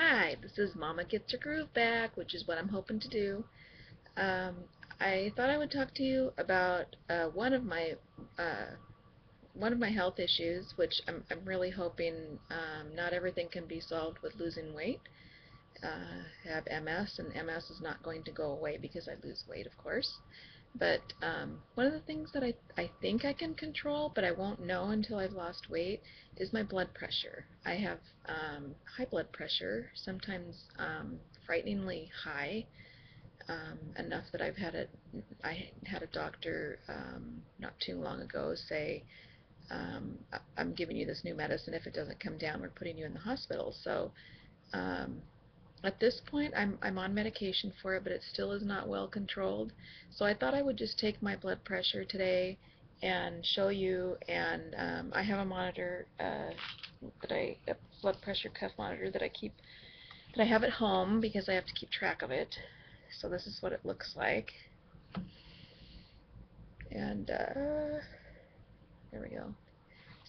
Hi, this is Mama Gets Her Groove Back, which is what I'm hoping to do. Um, I thought I would talk to you about uh, one of my health issues, which I'm really hoping not everything can be solved with losing weight. I have MS, and MS is not going to go away because I lose weight, of course. But one of the things that I think I can control, but I won't know until I've lost weight, is my blood pressure. I have high blood pressure, sometimes frighteningly high, enough that I had a doctor not too long ago say, I'm giving you this new medicine. If it doesn't come down, we're putting you in the hospital. So um, at this point, I'm on medication for it, but it still is not well controlled. So I thought I would just take my blood pressure today and show you. And I have a monitor a blood pressure cuff monitor that I have at home because I have to keep track of it. So this is what it looks like. And there we go.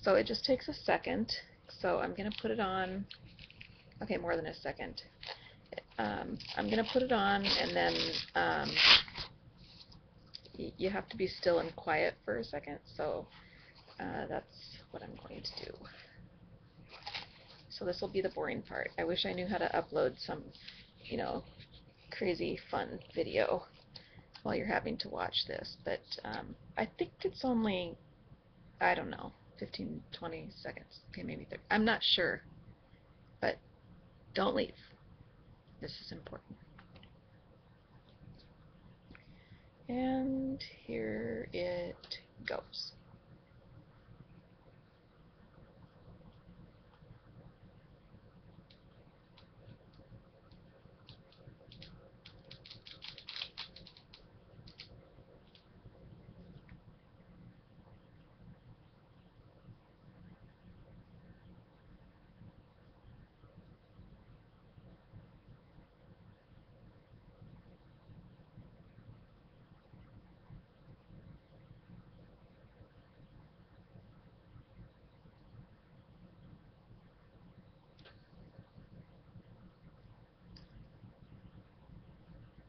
So it just takes a second. So I'm gonna put it on. Okay, more than a second. I'm gonna put it on, and then you have to be still and quiet for a second, so that's what I'm going to do. So this will be the boring part. I wish I knew how to upload some, you know, crazy fun video while you're having to watch this, but I think it's only, I don't know, 15, 20 seconds. Okay, maybe 30. I'm not sure, but don't leave. This is important. And here it goes.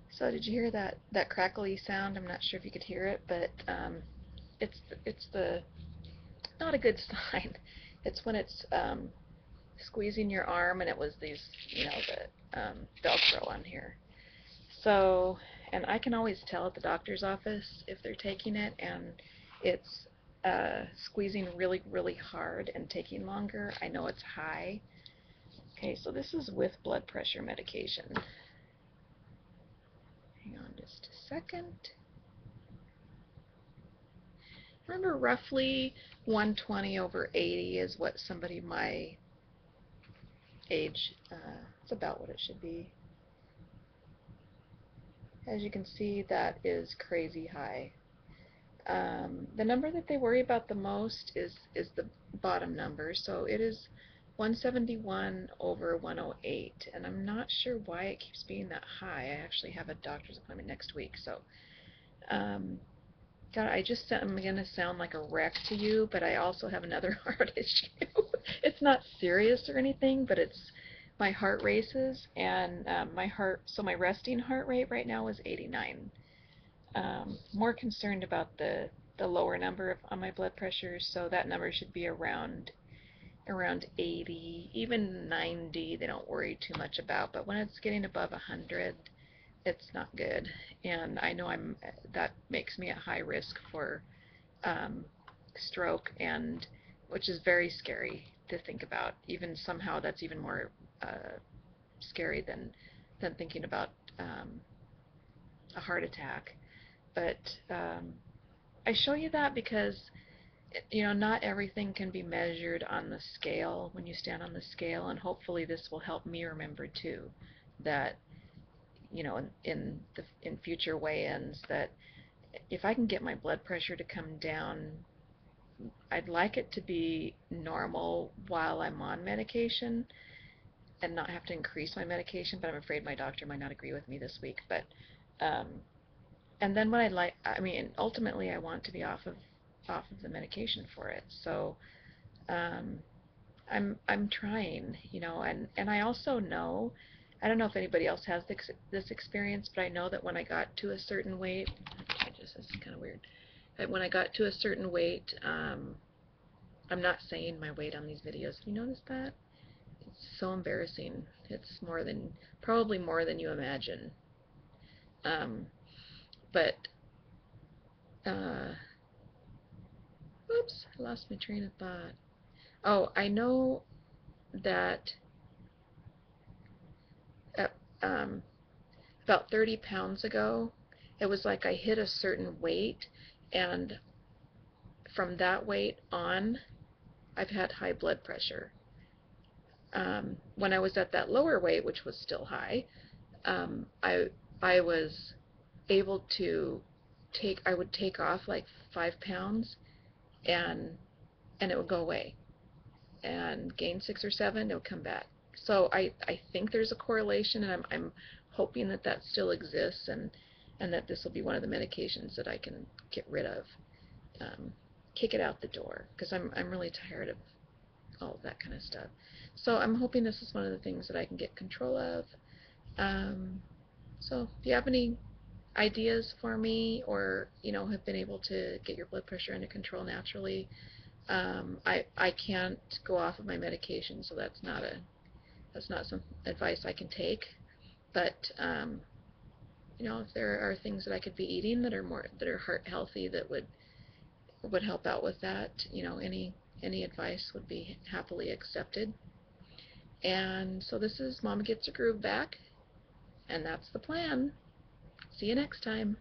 So did you hear that crackly sound? I'm not sure if you could hear it, but it's the not a good sign. It's when it's squeezing your arm, and it was these, the Velcro on here. So, and I can always tell at the doctor's office if they're taking it, and it's squeezing really, really hard and taking longer. I know it's high. Okay, so this is with blood pressure medication. Hang on just a second. Remember, roughly 120 over 80 is what somebody my age, it's about what it should be. As you can see, that is crazy high. The number that they worry about the most is the bottom number, so it is 171 over 108, and I'm not sure why it keeps being that high. I actually have a doctor's appointment next week, so um, God, I'm gonna sound like a wreck to you, but I also have another heart issue. It's not serious or anything, but it's my heart races, and so my resting heart rate right now is 89. More concerned about the lower number on my blood pressure, so that number should be around 80, even 90. They don't worry too much about, but when it's getting above 100, it's not good, and I know that makes me at high risk for um, stroke, and which is very scary to think about. Even somehow that's even more scary than thinking about a heart attack. But I show you that because not everything can be measured on the scale when you stand on the scale, and hopefully this will help me remember too that in future weigh-ins, that if I can get my blood pressure to come down, I'd like it to be normal while I'm on medication and not have to increase my medication, but I'm afraid my doctor might not agree with me this week. But um, and then what I mean, ultimately I want to be off of the medication for it. So um, I'm trying, and I also know, I don't know if anybody else has this experience, but I know that when I got to a certain weight, this is kind of weird. That when I got to a certain weight, I'm not saying my weight on these videos. You notice that? It's so embarrassing. It's probably more than you imagine. Um, but, uh, oops, I lost my train of thought. Oh, I know that uh, um, about 30 pounds ago, it was like I hit a certain weight, and from that weight on, I've had high blood pressure. When I was at that lower weight, which was still high, I was able to I would take off like 5 pounds, and it would go away, and gain 6 or 7, it would come back. So I think there's a correlation, and I'm hoping that that still exists, and that this will be one of the medications that I can get rid of, um, kick it out the door, because I'm really tired of all of that kind of stuff. So I'm hoping this is one of the things that I can get control of. Um, so if you have any ideas for me, or have been able to get your blood pressure under control naturally, I can't go off of my medication, so that's not some advice I can take. But if there are things that I could be eating that are heart healthy, that would help out with that, any advice would be happily accepted. And so this is Mama Gets Her Groove Back, and that's the plan. See you next time.